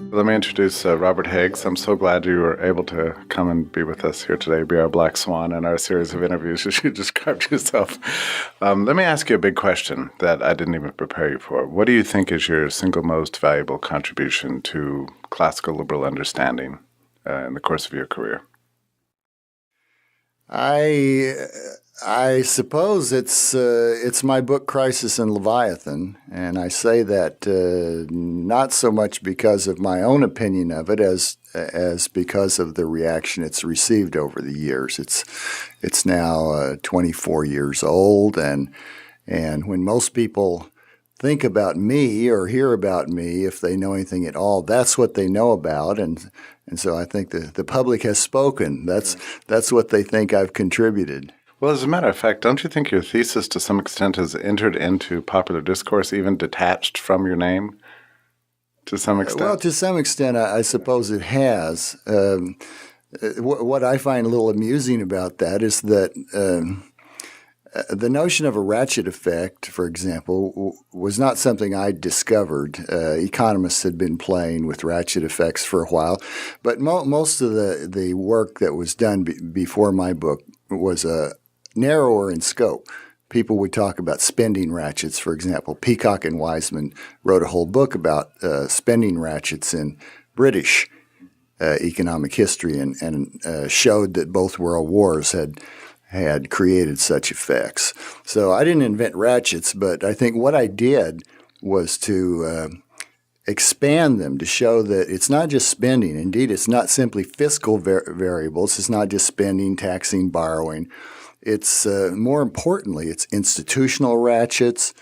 Let me introduce Robert Higgs. I'm so glad you were able to come and be with us here today, be our black swan in our series of interviews as you described yourself. Let me ask you a big question that I didn't even prepare you for. What do you think is your single most valuable contribution to classical liberal understanding in the course of your career? I suppose it's my book Crisis in Leviathan, and I say that not so much because of my own opinion of it as because of the reaction it's received over the years. It's now 24 years old, and when most people think about me or hear about me, if they know anything at all, that's what they know about, and so I think the public has spoken. That's what they think I've contributed. Well, as a matter of fact, don't you think your thesis to some extent has entered into popular discourse, even detached from your name to some extent? Well, to some extent, I suppose it has. What I find a little amusing about that is that the notion of a ratchet effect, for example, was not something I discovered. Economists had been playing with ratchet effects for a while, but most of the work that was done before my book was narrower in scope. People would talk about spending ratchets, for example. Peacock and Wiseman wrote a whole book about spending ratchets in British economic history and showed that both world wars had created such effects. So I didn't invent ratchets, but I think what I did was to expand them to show that it's not just spending. Indeed, it's not simply fiscal variables. It's not just spending, taxing, borrowing. It's more importantly, it's institutional ratchets,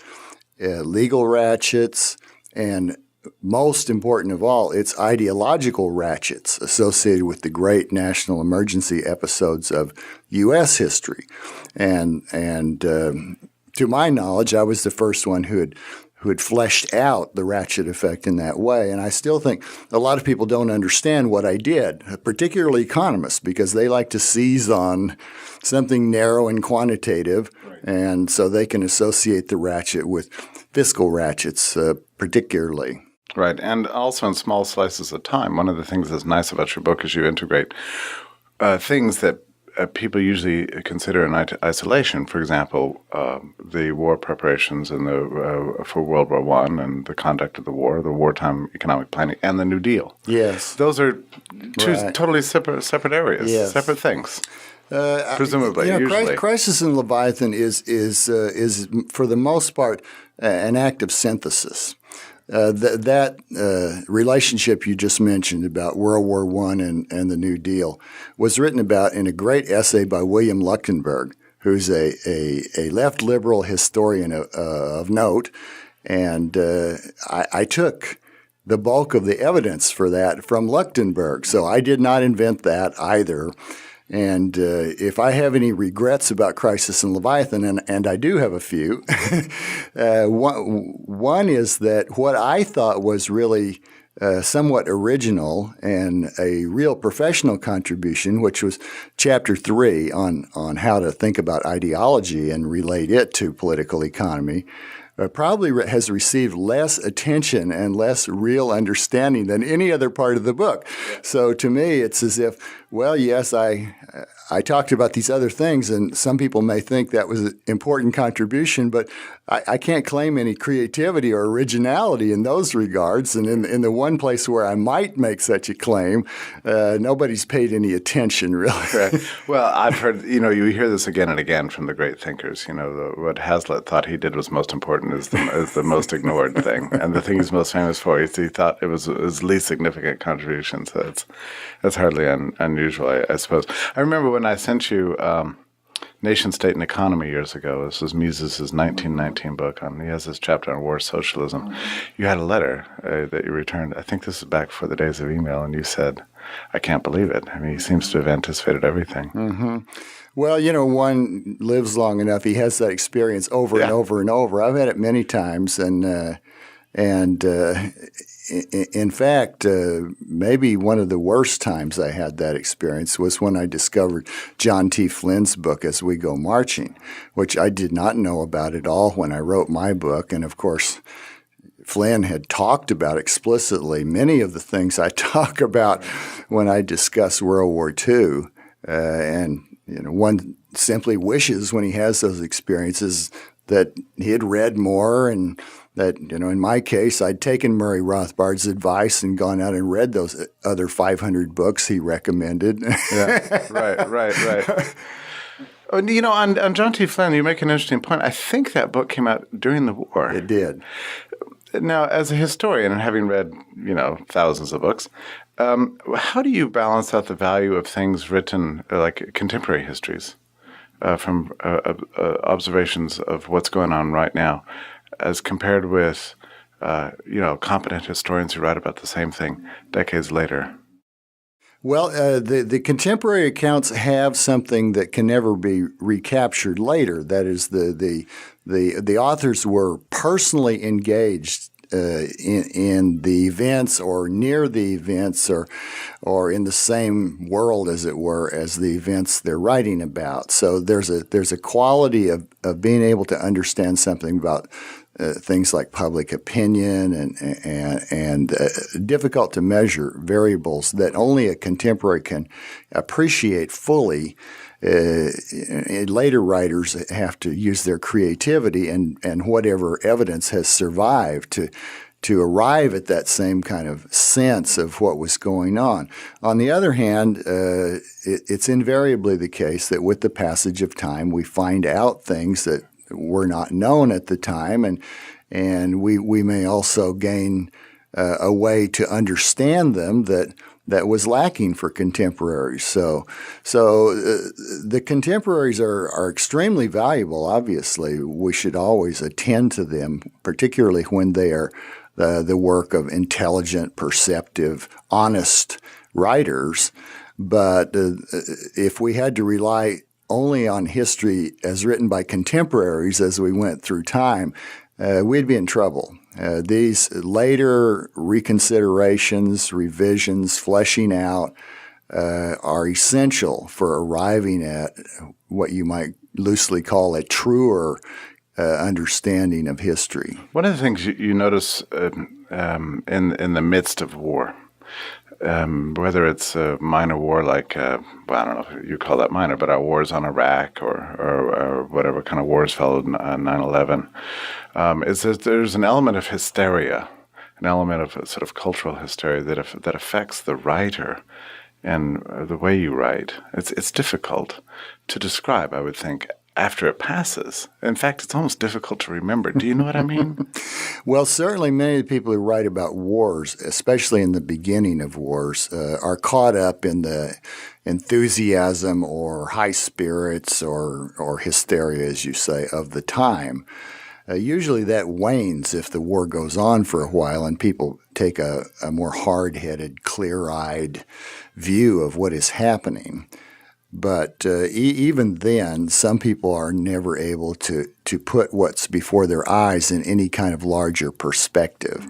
legal ratchets, and most important of all, it's ideological ratchets associated with the great national emergency episodes of U.S. history. And to my knowledge, I was the first one who had fleshed out the ratchet effect in that way. And I still think a lot of people don't understand what I did, particularly economists, because they like to seize on something narrow and quantitative, right. And so they can associate the ratchet with fiscal ratchets particularly. Right, and also in small slices of time. One of the things that's nice about your book is you integrate things that people usually consider in isolation. For example, the war preparations for World War I and the conduct of the wartime economic planning, and the New Deal. Yes. Those are two Right. totally separate areas, Yes. separate things. Presumably, usually. Crisis in Leviathan is for the most part an act of synthesis. That relationship you just mentioned about World War I and the New Deal was written about in a great essay by William Leuchtenberg, who's a left liberal historian of note, and I took the bulk of the evidence for that from Leuchtenberg. So I did not invent that either. And if I have any regrets about Crisis in Leviathan, and I do have a few, one is that what I thought was really somewhat original and a real professional contribution, which was Chapter 3 on how to think about ideology and relate it to political economy, probably has received less attention and less real understanding than any other part of the book. So to me, it's as if, well, yes, I talked about these other things, and some people may think that was an important contribution, but I can't claim any creativity or originality in those regards. And in the one place where I might make such a claim, nobody's paid any attention, really. Right. Well, I've heard, you hear this again and again from the great thinkers. What Hazlitt thought he did was most important is the most ignored thing. And the thing he's most famous for is he thought it was his least significant contribution. So that's hardly unusual, I suppose. I remember when I sent you Nation, State, and Economy years ago. This was Mises' 1919 book. He has this chapter on war socialism. You had a letter that you returned. I think this is back before the days of email, and you said, I can't believe it. I mean, he seems to have anticipated everything. Mm-hmm. Well, one lives long enough. He has that experience over and over and over. I've had it many times, and in fact, maybe one of the worst times I had that experience was when I discovered John T. Flynn's book, As We Go Marching, which I did not know about at all when I wrote my book. And of course, Flynn had talked about explicitly many of the things I talk about when I discuss World War II. And one simply wishes when he has those experiences that he had read more, and that, in my case, I'd taken Murray Rothbard's advice and gone out and read those other 500 books he recommended. Yeah, right. Oh, on John T. Flynn, you make an interesting point. I think that book came out during the war. It did. Now, as a historian and having read, thousands of books, how do you balance out the value of things written like contemporary histories from observations of what's going on right now, as compared with, competent historians who write about the same thing decades later? Well, the contemporary accounts have something that can never be recaptured later. That is, the authors were personally engaged in the events, or near the events, or in the same world, as it were, as the events they're writing about. So there's a quality of being able to understand something about things like public opinion and difficult to measure variables that only a contemporary can appreciate fully. Later writers have to use their creativity and whatever evidence has survived to arrive at that same kind of sense of what was going on. On the other hand, it's invariably the case that with the passage of time, we find out things that were not known at the time, and we may also gain a way to understand them that was lacking for contemporaries. So the contemporaries are extremely valuable. Obviously, we should always attend to them, particularly when they are the work of intelligent, perceptive, honest writers. But if we had to rely only on history as written by contemporaries as we went through time, we'd be in trouble. These later reconsiderations, revisions, fleshing out are essential for arriving at what you might loosely call a truer understanding of history. One of the things you notice in the midst of war, whether it's a minor war like, I don't know if you call that minor, but our wars on Iraq or whatever kind of wars followed 9/11, is that there's an element of hysteria, an element of sort of cultural hysteria that affects the writer and the way you write. It's difficult to describe, I would think, after it passes. In fact, it's almost difficult to remember. Do you know what I mean? Well, certainly many of the people who write about wars, especially in the beginning of wars, are caught up in the enthusiasm or high spirits or hysteria, as you say, of the time. Usually that wanes if the war goes on for a while and people take a more hard-headed, clear-eyed view of what is happening. But even then, some people are never able to put what's before their eyes in any kind of larger perspective.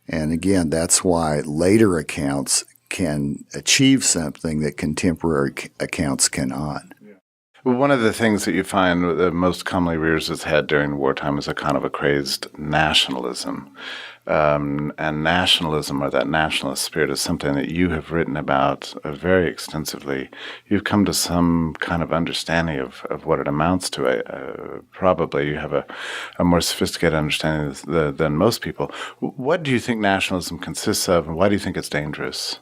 And again, that's why later accounts can achieve something that contemporary accounts cannot. Well, one of the things that you find that most commonly rears its head during wartime is a kind of a crazed nationalism. And nationalism, or that nationalist spirit, is something that you have written about very extensively. You've come to some kind of understanding of what it amounts to. Probably you have a more sophisticated understanding than most people. What do you think nationalism consists of, and why do you think it's dangerous?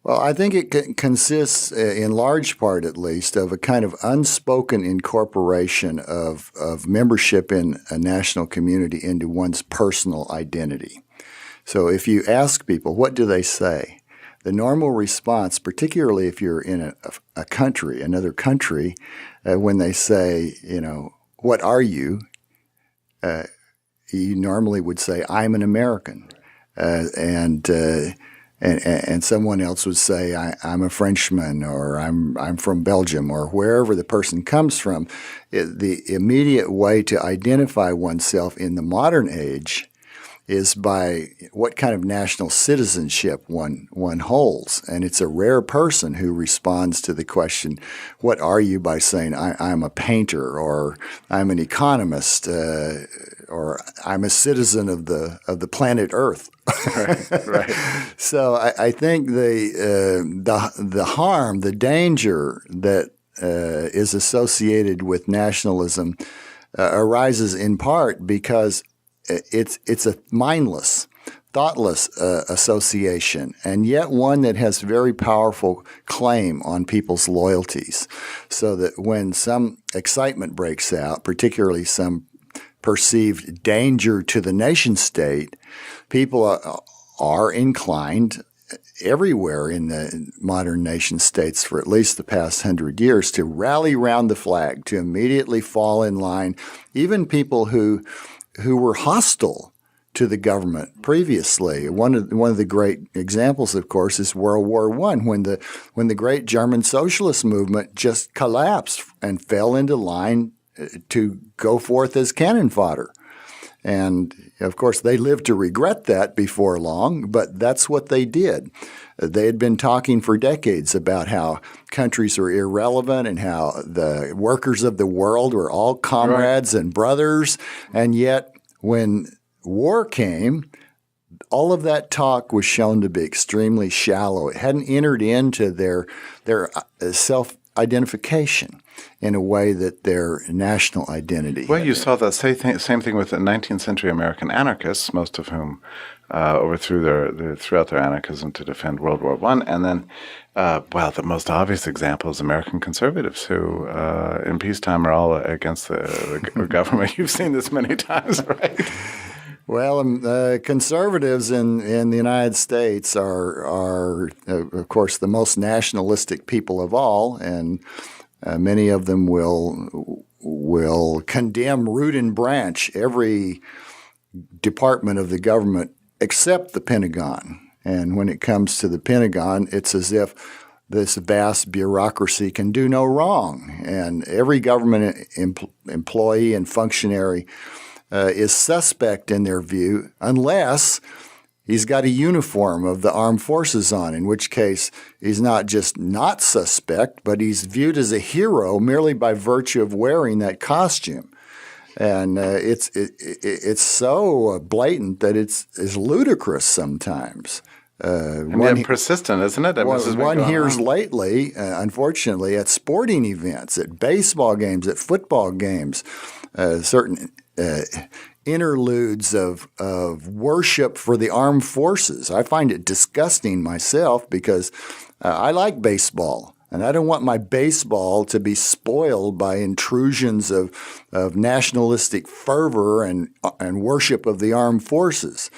Well, I think it consists, in large part at least, of a kind of unspoken incorporation of membership in a national community into one's personal identity. So if you ask people, what do they say? The normal response, particularly if you're in a country, another country, when they say, what are you? You normally would say, I'm an American. And someone else would say, I'm a Frenchman, or I'm from Belgium, or wherever the person comes from. The immediate way to identify oneself in the modern age is by what kind of national citizenship one holds. And it's a rare person who responds to the question, what are you, by saying, I'm a painter, or I'm an economist, or I'm a citizen of the planet Earth. Right. So I think the harm, the danger that is associated with nationalism arises in part because it's a mindless, thoughtless association, and yet one that has very powerful claim on people's loyalties. So that when some excitement breaks out, particularly some perceived danger to the nation state, people are inclined everywhere in the modern nation states for at least the past 100 years to rally around the flag, to immediately fall in line. Even people who were hostile to the government previously. One of the great examples, of course, is World War I, when the great German socialist movement just collapsed and fell into line to go forth as cannon fodder. And, of course, they lived to regret that before long, but that's what they did. They had been talking for decades about how countries were irrelevant and how the workers of the world were all comrades and brothers. And yet, when war came, all of that talk was shown to be extremely shallow. It hadn't entered into their self-identification in a way that their national identity. Well, you saw the same thing with the 19th century American anarchists, most of whom overthrew throughout their anarchism to defend World War I. And then, the most obvious example is American conservatives who, in peacetime, are all against the government. You've seen this many times, right? Well, conservatives in the United States are of course, the most nationalistic people of all, and many of them will condemn root and branch every department of the government except the Pentagon. And when it comes to the Pentagon, it's as if this vast bureaucracy can do no wrong, and every government employee and functionary is suspect in their view unless he's got a uniform of the armed forces on, in which case he's not just not suspect, but he's viewed as a hero merely by virtue of wearing that costume. And it's so blatant that it's ludicrous sometimes. And persistent, isn't it? One hears lately, unfortunately, at sporting events, at baseball games, at football games, certain interludes of worship for the armed forces. I find it disgusting myself because I like baseball, and I don't want my baseball to be spoiled by intrusions of nationalistic fervor and worship of the armed forces.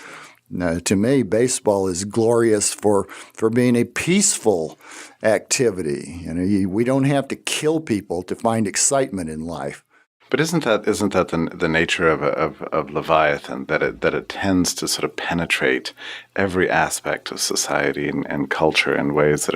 To me, baseball is glorious for being a peaceful activity. We don't have to kill people to find excitement in life. But isn't that the nature of Leviathan, that it tends to sort of penetrate every aspect of society and culture in ways that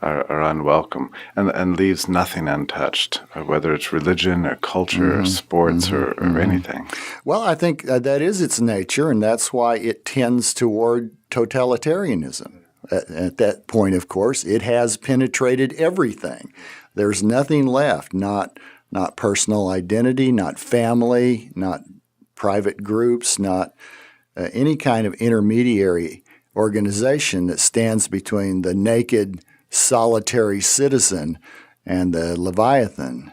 are unwelcome and leaves nothing untouched, whether it's religion or culture or sports or anything? Well, I think that is its nature, and that's why it tends toward totalitarianism. At that point, of course, it has penetrated everything. There's nothing left, not personal identity, not family, not private groups, not any kind of intermediary organization that stands between the naked, solitary citizen and the Leviathan.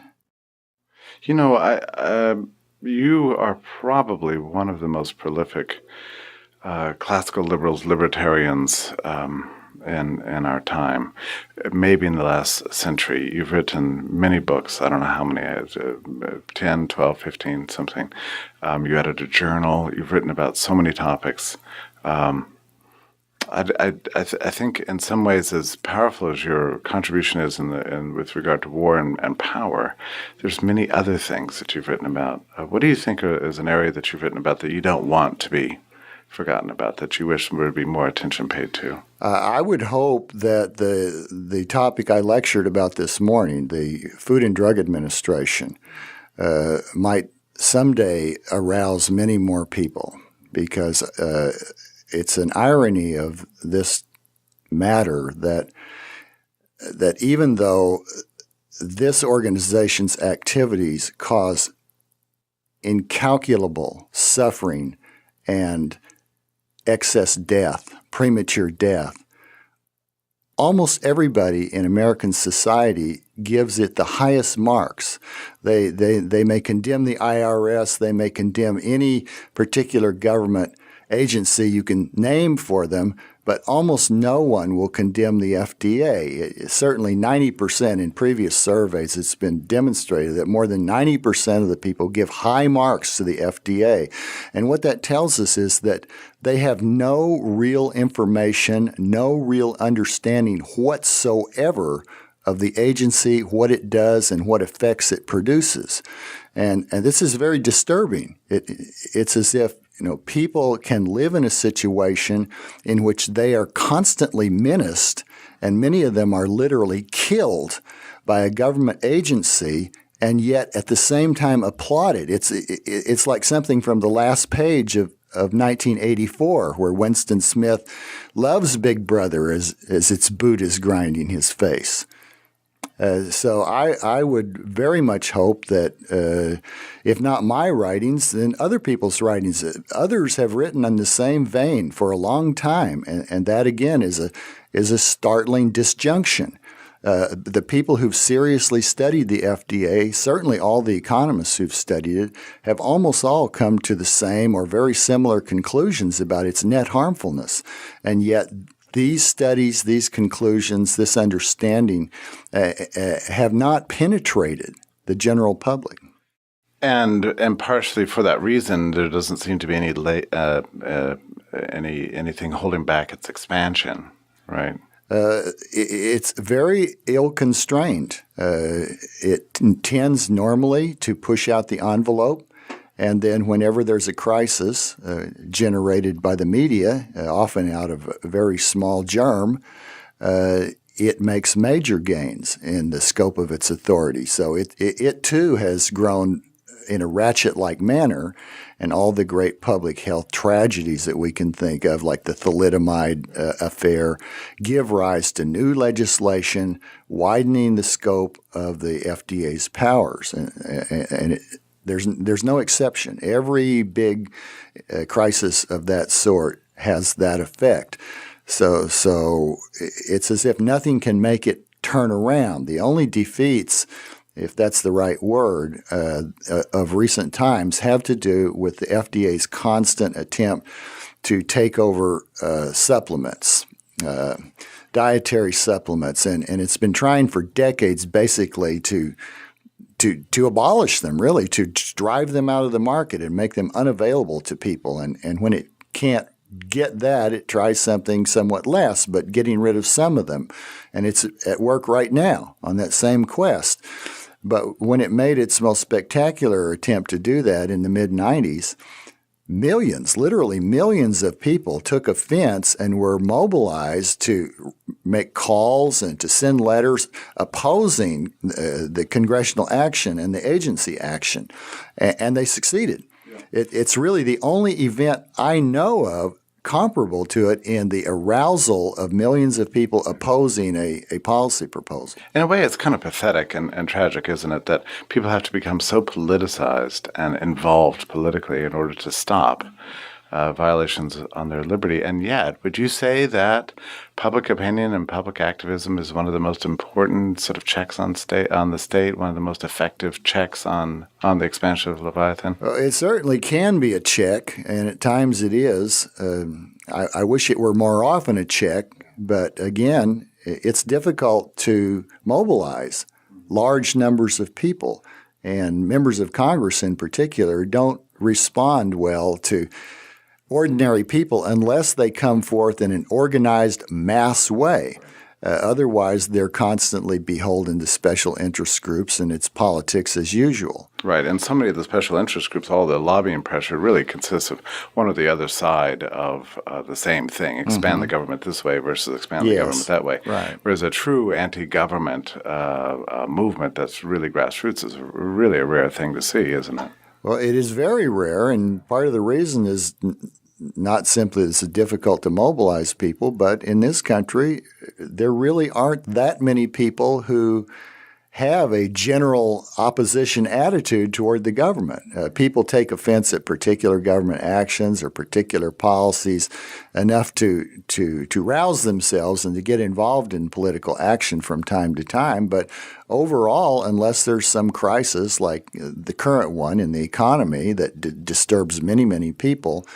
You are probably one of the most prolific classical libertarians in our time, maybe in the last century. You've written many books. I don't know how many, 10, 12, 15, something. You edited a journal. You've written about so many topics. I think in some ways, as powerful as your contribution is with regard to war and power, there's many other things that you've written about. What do you think is an area that you've written about that you don't want to be forgotten about, that you wish there would be more attention paid to? I would hope that the topic I lectured about this morning, the Food and Drug Administration, might someday arouse many more people, because it's an irony of this matter that even though this organization's activities cause incalculable suffering and excess death, premature death, almost everybody in American society gives it the highest marks. They may condemn the IRS, they may condemn any particular government agency you can name for them, but almost no one will condemn the FDA. Certainly 90% in previous surveys, it's been demonstrated that more than 90% of the people give high marks to the FDA. And what that tells us is that they have no real information, no real understanding whatsoever of the agency, what it does, and what effects it produces. And this is very disturbing. It's as if people can live in a situation in which they are constantly menaced, and many of them are literally killed by a government agency, and yet at the same time applauded. It's like something from the last page of 1984, where Winston Smith loves Big Brother as its boot is grinding his face. So I would very much hope that if not my writings, then other people's writings. Others have written in the same vein for a long time, and that again is a startling disjunction. The people who've seriously studied the FDA, certainly all the economists who've studied it, have almost all come to the same or very similar conclusions about its net harmfulness, and yet these studies, these conclusions, this understanding have not penetrated the general public. And partially for that reason, there doesn't seem to be anything holding back its expansion, right? It's very ill-constrained. It tends normally to push out the envelope. And then whenever there's a crisis generated by the media, often out of a very small germ, it makes major gains in the scope of its authority. So it too has grown in a ratchet-like manner, and all the great public health tragedies that we can think of, like the thalidomide affair, give rise to new legislation widening the scope of the FDA's powers. There's no exception. Every big crisis of that sort has that effect. So it's as if nothing can make it turn around. The only defeats, if that's the right word, of recent times have to do with the FDA's constant attempt to take over supplements, dietary supplements, and it's been trying for decades basically to abolish them, really, to drive them out of the market and make them unavailable to people. And when it can't get that, it tries something somewhat less, but getting rid of some of them. And it's at work right now on that same quest. But when it made its most spectacular attempt to do that in the mid-'90s, millions, literally millions of people took offense and were mobilized to make calls and to send letters opposing the congressional action and the agency action. And they succeeded. Yeah. It's really the only event I know of comparable to it in the arousal of millions of people opposing a policy proposal. In a way, it's kind of pathetic and tragic, isn't it, that people have to become so politicized and involved politically in order to stop violations on their liberty. And yet, would you say that public opinion and public activism is one of the most important sort of checks on the state, one of the most effective checks on the expansion of Leviathan? Well, it certainly can be a check, and at times it is. I wish it were more often a check, but again, it's difficult to mobilize large numbers of people, and members of Congress in particular don't respond well to ordinary people unless they come forth in an organized mass way. Otherwise, they're constantly beholden to special interest groups, and it's politics as usual. Right, and so many of the special interest groups, all the lobbying pressure really consists of one or the other side of the same thing, expand the government this way versus expand the government that way. Right. Whereas a true anti-government movement that's really grassroots is really a rare thing to see, isn't it? Well, it is very rare, and part of the reason is not simply that it's difficult to mobilize people, but in this country, there really aren't that many people who have a general opposition attitude toward the government. People take offense at particular government actions or particular policies enough to rouse themselves and to get involved in political action from time to time. But overall, unless there's some crisis like the current one in the economy that disturbs many, many people,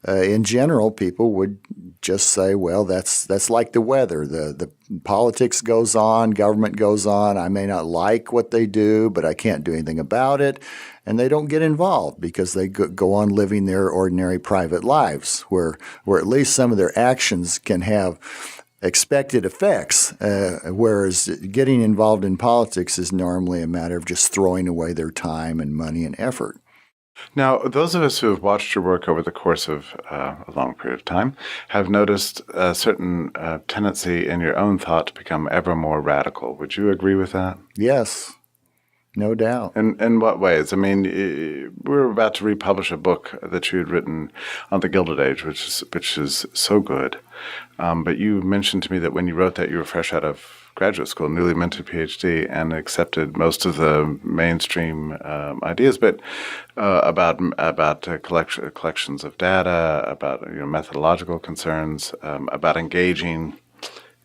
in general, people would just say, well, that's like the weather. The politics goes on, government goes on. I may not like what they do, but I can't do anything about it. And they don't get involved because they go on living their ordinary private lives where at least some of their actions can have expected effects, whereas getting involved in politics is normally a matter of just throwing away their time and money and effort. Now, those of us who have watched your work over the course of a long period of time have noticed a certain tendency in your own thought to become ever more radical. Would you agree with that? Yes, no doubt. In what ways? I mean, we're about to republish a book that you had written on the Gilded Age, which is so good. But you mentioned to me that when you wrote that, you were fresh out of graduate school, newly minted PhD, and accepted most of the mainstream ideas, but about collections of data, about methodological concerns, about engaging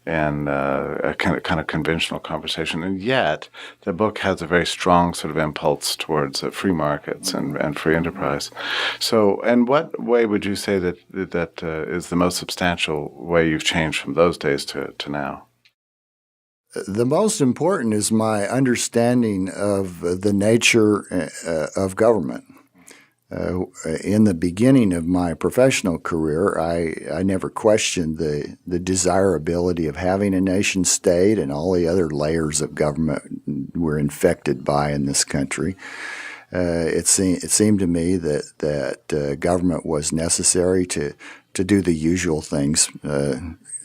and a kind of conventional conversation. And yet, the book has a very strong sort of impulse towards free markets and free enterprise. So, in what way would you say that is the most substantial way you've changed from those days to now? The most important is my understanding of the nature of government. In the beginning of my professional career, I never questioned the desirability of having a nation state and all the other layers of government we're infected by in this country. It seemed to me that government was necessary to do the usual things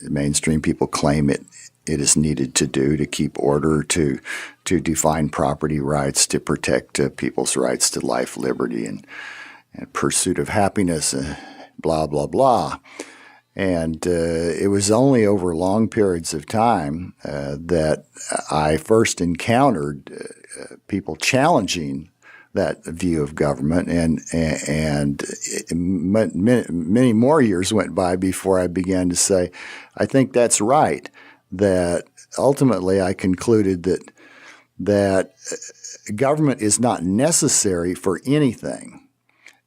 mainstream people claim it is needed to do, to keep order, to define property rights, to protect people's rights to life, liberty, and pursuit of happiness, blah, blah, blah. And it was only over long periods of time that I first encountered people challenging that view of government, and many more years went by before I began to say, I think that's right. That ultimately I concluded that government is not necessary for anything.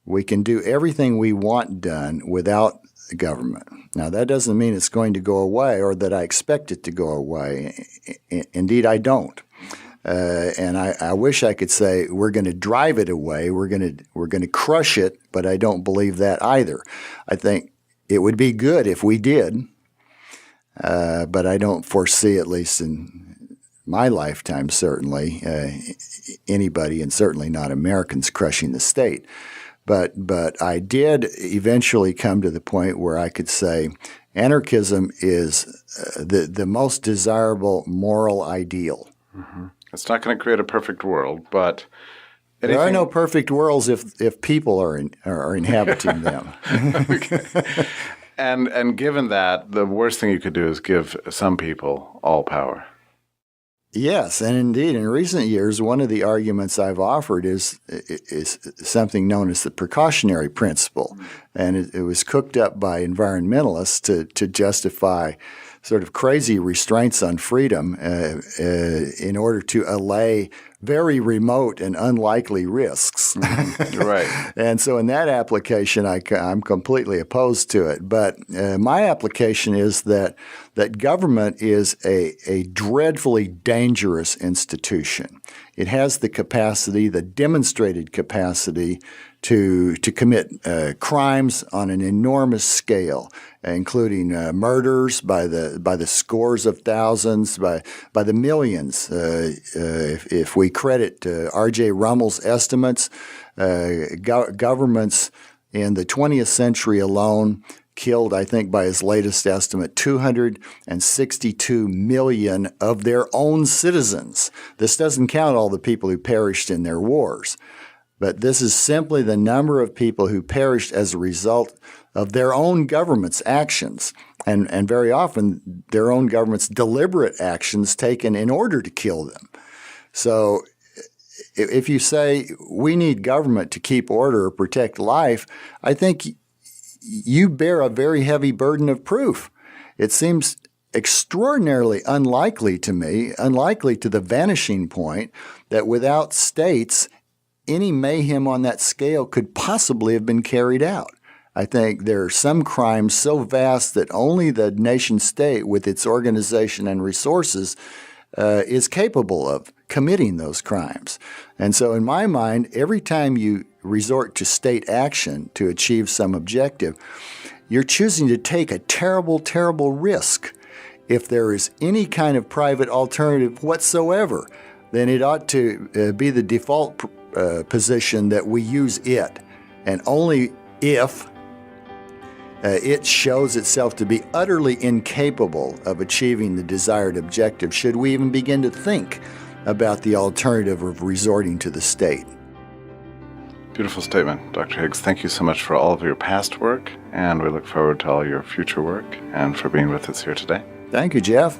We can do everything we want done without government. Now, that doesn't mean it's going to go away or that I expect it to go away. Indeed, I don't. And I wish I could say we're going to drive it away, we're going to crush it, but I don't believe that either. I think it would be good if we did. But I don't foresee, at least in my lifetime, certainly, anybody, and certainly not Americans, crushing the state. But I did eventually come to the point where I could say anarchism is the most desirable moral ideal. Mm-hmm. It's not going to create a perfect world, but there are no perfect worlds if people are inhabiting them. Okay. And given that, the worst thing you could do is give some people all power. Yes, and indeed, in recent years, one of the arguments I've offered is something known as the precautionary principle, and it was cooked up by environmentalists to justify sort of crazy restraints on freedom in order to allay very remote and unlikely risks. Right. And so in that application, I'm completely opposed to it. But my application is that government is a dreadfully dangerous institution. It has the capacity, the demonstrated capacity, to commit crimes on an enormous scale, including murders by the scores of thousands, by the millions. If we credit R.J. Rummel's estimates, governments in the 20th century alone killed, I think by his latest estimate, 262 million of their own citizens. This doesn't count all the people who perished in their wars. but this is simply the number of people who perished as a result of their own government's actions, and very often their own government's deliberate actions taken in order to kill them. So if you say we need government to keep order or protect life, I think you bear a very heavy burden of proof. It seems extraordinarily unlikely to me, unlikely to the vanishing point, that without states, any mayhem on that scale could possibly have been carried out. I think there are some crimes so vast that only the nation state, with its organization and resources, is capable of committing those crimes. And so in my mind, every time you resort to state action to achieve some objective, you're choosing to take a terrible, terrible risk. If there is any kind of private alternative whatsoever, then it ought to be the default position that we use it. And only if it shows itself to be utterly incapable of achieving the desired objective should we even begin to think about the alternative of resorting to the state. Beautiful statement, Dr. Higgs. Thank you so much for all of your past work, and we look forward to all your future work and for being with us here today. Thank you, Jeff.